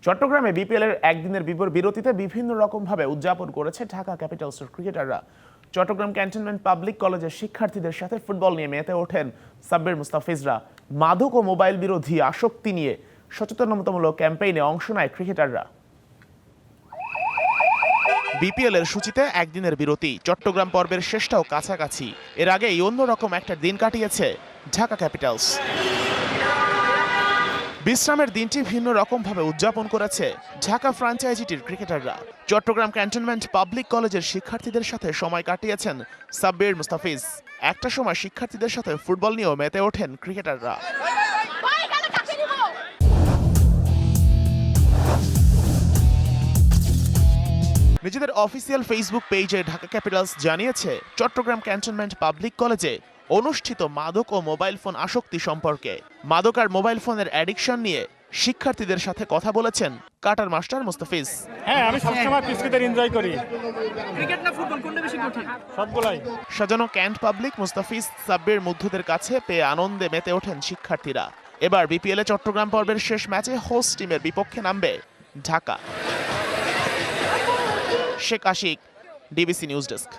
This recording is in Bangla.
চট্টগ্রামে বিপিএল এর একদিনের বিরতিতে বিভিন্ন রকমভাবে উদযাপন করেছে ঢাকা ক্যাপিটালসের ক্রিকেটাররা। চট্টগ্রাম ক্যান্টনমেন্ট পাবলিক কলেজের শিক্ষার্থীদের সাথে ফুটবল নিয়ে মেতে ওঠেন সাব্বির মুস্তাফিজরা। মাদক ও মোবাইল বিরোধী আসক্তি নিয়ে সচেতনতামূলক ক্যাম্পেইনে অংশ নেয় ক্রিকেটাররা। বিপিএল এর সূচিতে একদিনের বিরতি, চট্টগ্রাম পর্বের শেষটাও কাছাকাছি। এর আগেই অন্যরকম একটা দিন কাটিয়েছে ঢাকা ক্যাপিটালস। বিশ্রামের দিনটি ভিন্ন রকমভাবে উদযাপন করেছে ঢাকা ফ্র্যাঞ্চাইজিটির ক্রিকেটাররা। চট্টগ্রাম ক্যান্টনমেন্ট পাবলিক কলেজের শিক্ষার্থীদের সাথে সময় কাটিয়েছেন সাব্বির মুস্তাফিজ। একটা সময় শিক্ষার্থীদের সাথে ফুটবল নিয়েও মেতে ওঠেন ক্রিকেটাররা। নিজেদের অফিসিয়াল ফেসবুক পেজে ঢাকা ক্যাপিটালস জানিয়েছে চট্টগ্রাম ক্যান্টনমেন্ট পাবলিক কলেজে অনুষ্ঠিত মাদক ও মোবাইল ফোন আসক্তি সম্পর্কে। মাদক আর মোবাইল ফোনের অ্যাডিকশন নিয়ে শিক্ষার্থীদের সাথে কথা বলেছেন কাটার মাস্টার মুস্তাফিজ। হ্যাঁ, আমি সবসময় ক্রিকেট এনজয় করি। ক্রিকেট না ফুটবল কোনটা বেশি কঠিন? সবগুলাই। সাজানো ক্যান্ট পাবলিক মুস্তাফিজ সাব্বির মুগ্ধদের কাছে পেয়ে আনন্দে মেতে ওঠেন শিক্ষার্থীরা। এবার বিপিএল এ চট্টগ্রাম পর্বের শেষ ম্যাচে হোস্ট টিমের বিপক্ষে নামবে Dhaka. Sheikh Ashik, DBC news desk.